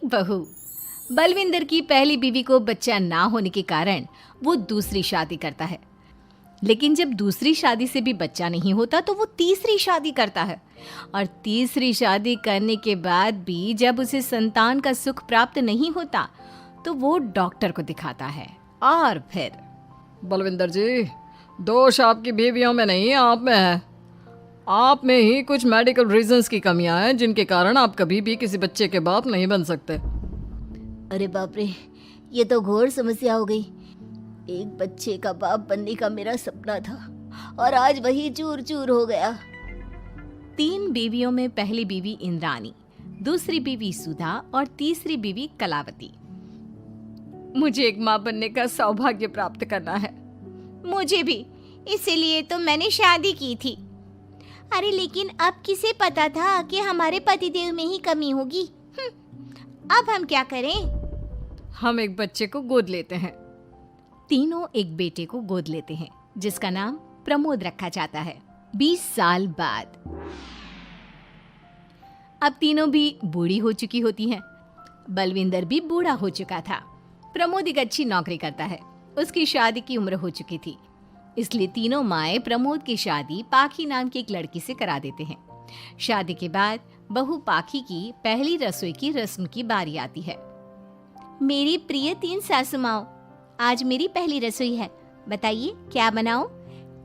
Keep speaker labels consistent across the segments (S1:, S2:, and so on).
S1: एक बहू। बलविंदर की पहली बीवी को बच्चा ना होने के कारण वो दूसरी शादी करता है, लेकिन जब दूसरी शादी से भी बच्चा नहीं होता तो वो तीसरी शादी करता है, और तीसरी शादी करने के बाद भी जब उसे संतान का सुख प्राप्त नहीं होता तो वो डॉक्टर को दिखाता है। और फिर
S2: बलविंदर जी, दोष आपकी बीवियों में नहीं, आप में है। आप में ही कुछ मेडिकल रीजंस की कमियां हैं जिनके कारण आप कभी भी किसी बच्चे के बाप नहीं बन सकते।
S3: अरे बाप रे, ये तो घोर समस्या हो गई। एक बच्चे का बाप बनने का मेरा सपना था और आज वही चूर चूर हो गया।
S1: 3 बीवियों में पहली बीवी इंद्राणी, दूसरी बीवी सुधा और तीसरी बीवी कलावती। मुझे एक माँ बनने का सौभाग्य प्राप्त करना है।
S3: मुझे भी, इसीलिए तो मैंने शादी की थी। अरे लेकिन अब किसे पता था कि हमारे पतिदेव में ही कमी होगी। अब हम क्या करें?
S1: हम एक बच्चे को गोद लेते हैं। तीनों एक बेटे को गोद लेते हैं जिसका नाम प्रमोद रखा जाता है। 20 साल बाद अब तीनों भी बूढ़ी हो चुकी होती हैं। बलविंदर भी बूढ़ा हो चुका था। प्रमोद एक अच्छी नौकरी करता है। उसकी शादी की उम्र हो चुकी थी, इसलिए तीनों माएं प्रमोद की शादी पाखी नाम की एक लड़की से करा देते हैं। शादी के बाद बहू पाखी की पहली रसोई की रस्म की बारी आती है।
S3: मेरी प्रिय 3 सासू माओ, आज मेरी पहली रसोई है। बताइए क्या बनाऊं?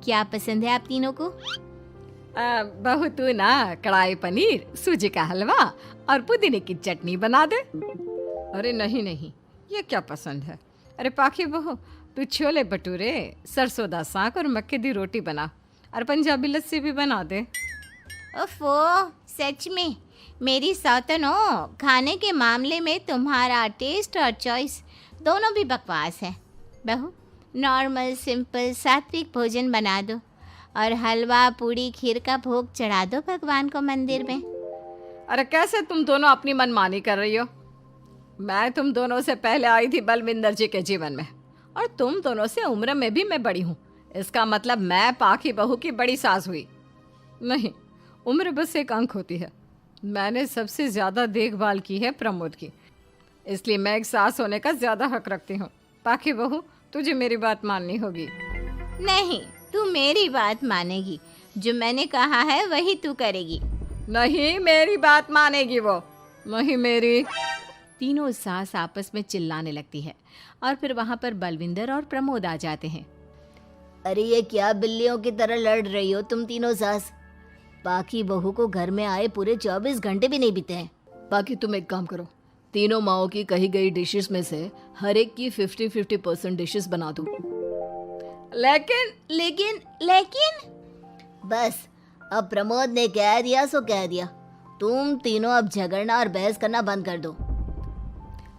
S3: क्या पसंद है आप तीनों को?
S1: बहू तू ना कढ़ाई पनीर, सूजी का हलवा और पुदीने की चटनी बना दे।
S2: अरे नहीं नहीं, ये क्या पसंद है। अरे पाखी बहू, तू छोले भटूरे, सरसों दा साग और मक्के दी रोटी बना और पंजाबी लस्सी भी बना दे।
S3: ओफो, सच में मेरी सौतनो, खाने के मामले में तुम्हारा टेस्ट और चॉइस दोनों भी बकवास है। बहू, नॉर्मल सिंपल सात्विक भोजन बना दो और हलवा पूड़ी खीर का भोग चढ़ा दो भगवान को मंदिर में।
S2: अरे कैसे तुम दोनों अपनी मनमानी कर रही हो? मैं तुम दोनों से पहले आई थी बलविंदर जी के जीवन में, और तुम दोनों से उम्र में भी मैं बड़ी हूँ। इसका मतलब मैं पाखी बहू की बड़ी सास हुई? नहीं, उम्र बस एक अंक होती है। मैंने सबसे ज़्यादा देखभाल की है प्रमोद की, इसलिए मैं एक सास होने का ज़्यादा हक रखती हूँ। पाखी बहू, तुझे मेरी बात माननी होगी।
S3: नहीं, तू मेरी बात मानेगी। जो मैंने कहा है वही तू करेगी।
S2: नहीं, मेरी बात मानेगी वो। नहीं मेरी।
S1: तीनों सास आपस में चिल्लाने लगती है और फिर वहां पर बलविंदर और प्रमोद आ जाते हैं।
S3: अरे ये क्या बिल्लियों की तरह लड़ रही हो तुम तीनों सास? पाखी बहू को घर में आए पूरे 24 घंटे भी नहीं बीते हैं।
S2: बाकी तुम एक काम करो, तीनों माओं की कही गई डिशेस में से हर एक की 50-50% डिशेस बना दो।
S3: लेकिन बस, अब प्रमोद ने कह दिया सो कह दिया। तुम तीनों अब झगड़ना और बहस करना बंद कर दो।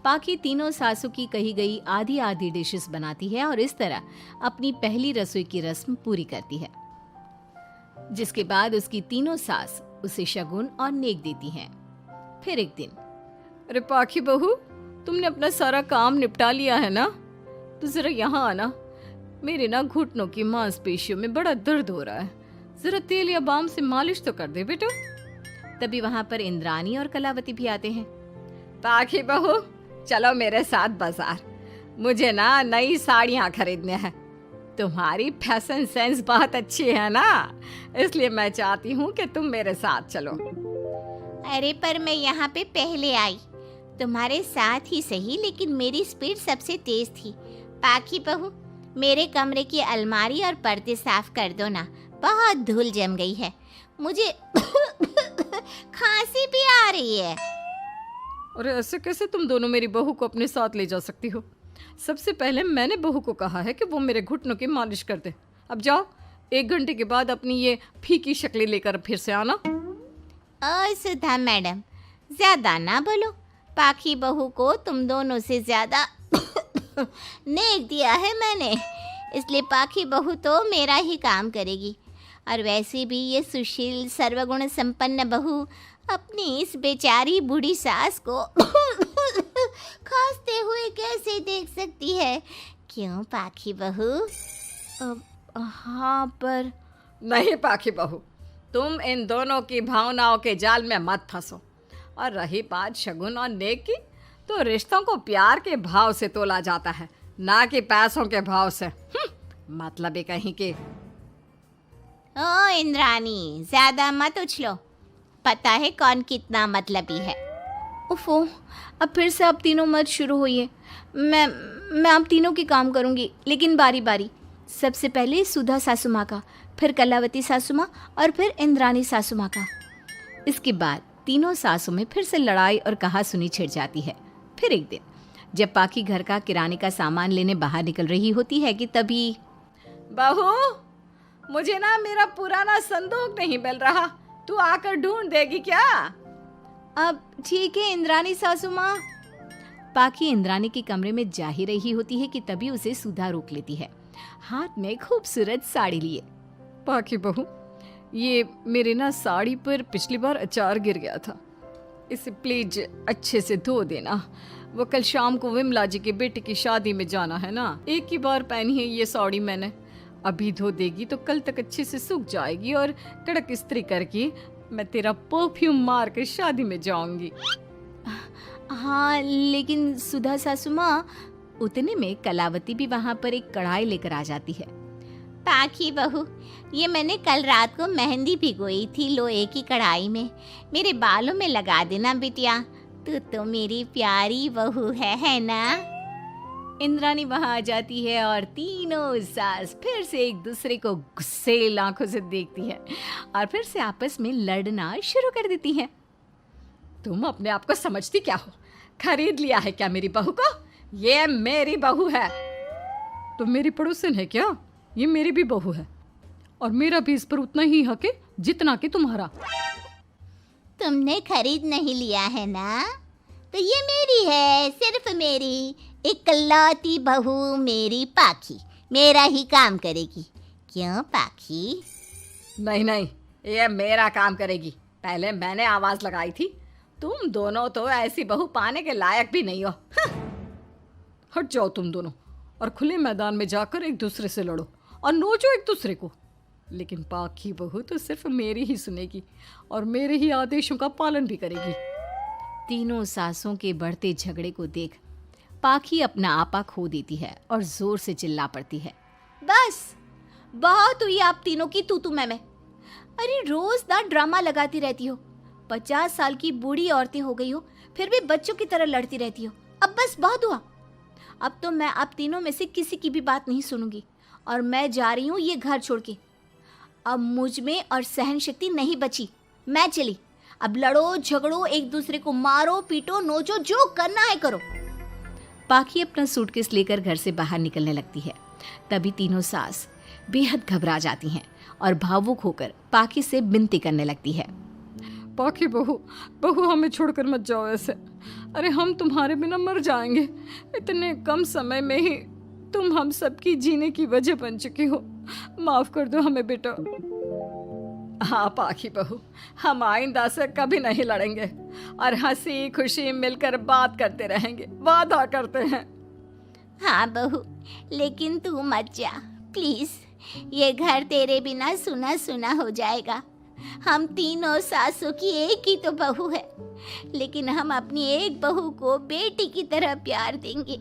S1: पाखी तीनों सासों की कही गई आधी आधी डिशेस बनाती है और इस तरह अपनी पहली रसोई की रस्म पूरी करती है, जिसके बाद उसकी तीनों सास उसे शगुन और नेक देती हैं। फिर एक दिन,
S2: अरे पाखी बहू, तुमने अपना सारा काम निपटा लिया है ना? तो जरा यहाँ आना। मेरे ना घुटनों की मांसपेशियों में बड़ा दर्द हो रहा है। जरा तेल या बाम से मालिश तो कर दे बेटा।
S1: तभी वहां पर इंद्राणी और कलावती भी आते हैं।
S2: पाखी बहू, चलो मेरे साथ बाजार। मुझे ना नई साड़ियाँ खरीदने हैं। तुम्हारी फैशन सेंस बहुत अच्छी है ना, इसलिए मैं चाहती हूँ कि तुम मेरे साथ चलो।
S3: अरे पर मैं यहाँ पे पहले आई, तुम्हारे साथ ही सही, लेकिन मेरी स्पीड सबसे तेज थी। पाखी बहू, मेरे कमरे की अलमारी और पर्दे साफ कर दो ना, बहुत धूल जम गई है। मुझे खांसी भी आ रही है।
S2: अरे ऐसे कैसे तुम दोनों मेरी बहू को अपने साथ ले जा सकती हो? सबसे पहले मैंने बहू को कहा है कि वो मेरे घुटनों की मालिश कर दे। अब जाओ, 1 घंटे के बाद अपनी ये फीकी शक्लें लेकर फिर से आना।
S3: सुधा मैडम, ज्यादा ना बोलो। पाखी बहू को तुम दोनों से ज्यादा नेक दिया है मैंने, इसलिए पाखी बहू तो मेरा ही काम करेगी। और वैसे भी ये सुशील सर्वगुण संपन्न बहू अपनी इस बेचारी बूढ़ी सास को खांसते हुए कैसे देख सकती है? क्यों पाखी बहू?
S1: हाँ, पर
S2: नहीं पाखी बहू, तुम इन दोनों की भावनाओं के जाल में मत फंसो। और रही बात शगुन और नेक की, तो रिश्तों को प्यार के भाव से तोला जाता है, ना कि पैसों के भाव से। मतलब ये कहीं के।
S3: ओ इंद्रानी, ज्यादा मत उछलो, पता है कौन कितना मतलबी है।
S1: उफो, अब फिर से आप तीनों मत शुरू होइए। मैं आप तीनों की काम करूंगी, लेकिन बारी बारी। सबसे पहले सुधा सासू माँ का, फिर कलावती सासू माँ और फिर इंद्रानी सासू माँ का। इसके बाद तीनों सासों में फिर से लड़ाई और कहासुनी छिड़ जाती है। फिर एक दिन जब पाखी घर का किराने का सामान लेने बाहर निकल रही होती है कि तभी,
S2: बहू, मुझे ना मेरा पुराना संदूक नहीं मिल रहा, तू आकर ढूंढ देगी क्या?
S1: अब ठीक है इंद्रानी सासू माँ। पाखी इंद्रानी के कमरे में जा ही रही होती है कि तभी उसे सुधा रोक लेती है, हाथ में खूबसूरत साड़ी लिए।
S2: पाखी बहू, ये मेरे ना साड़ी पर पिछली बार अचार गिर गया था, इसे प्लीज अच्छे से धो देना। वो कल शाम को विमला जी के बेटे की शादी में जाना है ना, एक ही बार पहनी है ये साड़ी मैंने। अभी धो देगी तो कल तक अच्छे से सूख जाएगी और कड़क इस्त्री करके मैं तेरा परफ्यूम मार कर शादी में जाऊंगी।
S1: हाँ, लेकिन सुधा सासू माँ, उतने में कलावती भी वहाँ पर एक कढ़ाई लेकर आ जाती है।
S3: पाखी बहू, ये मैंने कल रात को मेहंदी भिगोई थी लोहे की कढ़ाई में, मेरे बालों में लगा देना बिटिया, तू तो मेरी प्यारी बहू है ना?
S1: इंद्रानी वहाँ आ जाती है और तीनों सास फिर से एक दूसरे को गुस्सेल आंखों से देखती है और फिर से आपस में लड़ना शुरू कर देती हैं।
S2: तुम अपने आप को समझती क्या हो? खरीद लिया है क्या मेरी बहू को? ये मेरी बहू है। तो मेरी पड़ोसन है क्या? ये मेरी भी बहू है और मेरा भी इस पर उतना ही हक है जितना कि तुम्हारा।
S3: तुमने खरीद नहीं लिया है ना, तो ये मेरी है, सिर्फ मेरी, इकलौती बहू मेरी पाखी, मेरा ही काम करेगी। क्यों पाखी?
S2: नहीं नहीं, ये मेरा काम करेगी। पहले मैंने आवाज लगाई थी। तुम दोनों तो ऐसी बहू पाने के लायक भी नहीं हो। हट जाओ तुम दोनों और खुले मैदान में जाकर एक दूसरे से लड़ो और नोचो एक दूसरे को। लेकिन पाखी बहू तो सिर्फ मेरी ही सुनेगी और मेरे ही आदेशों का पालन भी करेगी।
S1: तीनों सासों के बढ़ते झगड़े को देख पाखी अपना आपा खो देती है और जोर से चिल्ला पड़ती है, बस बहुत हुई आप तीनों की तू मैं। अरे रोज ना ड्रामा लगाती रहती हो, 50 साल की बूढ़ी औरतें हो गई हो, फिर भी बच्चों की तरह लड़ती रहती हो। अब बस बहुत हुआ। अब तो मैं आप तीनों में से किसी की भी बात नहीं सुनूंगी और मैं जा रही हूँ ये घर छोड़ के। अब मुझ में और सहन शक्ति नहीं बची, मैं चली। अब लड़ो झगड़ो, एक दूसरे को मारो पीटो नोचो, जो करना है करो। पाखी अपना सूटकेस लेकर घर से बाहर निकलने लगती है। तभी तीनों सास बेहद घबरा जाती हैं और भावुक होकर पाखी से विनती करने लगती है,
S2: पाखी बहू हमें छोड़कर मत जाओ ऐसे। अरे हम तुम्हारे बिना मर जाएंगे। इतने कम समय में ही तुम हम सबकी जीने की वजह बन चुकी हो। माफ कर दो हमें बेटा। हाँ पाखी बहू, हम आइंदा से कभी नहीं लड़ेंगे और हंसी खुशी मिलकर बात करते रहेंगे, वादा करते हैं।
S3: हाँ बहू, लेकिन तू मत जा प्लीज, ये घर तेरे बिना सुना सुना हो जाएगा। हम तीनों सासों की एक ही तो बहू है, लेकिन हम अपनी एक बहू को बेटी की तरह प्यार देंगे,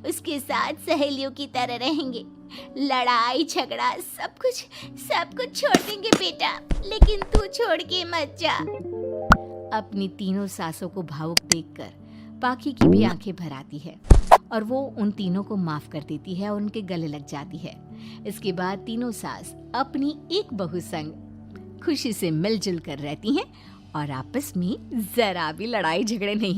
S3: उसके साथ सहेलियों की तरह रहेंगे। लड़ाई झगड़ा सब कुछ छोड़ देंगे बेटा, लेकिन तू छोड़ के मत जा।
S1: अपनी तीनों सासों को भावुक देखकर पाखी की भी आंखें भर आती है और वो उन तीनों को माफ कर देती है और उनके गले लग जाती है। इसके बाद तीनों सास अपनी एक बहू संग खुशी से मिलजुल कर रहती हैं और आपस में जरा भी लड़ाई झगड़े नहीं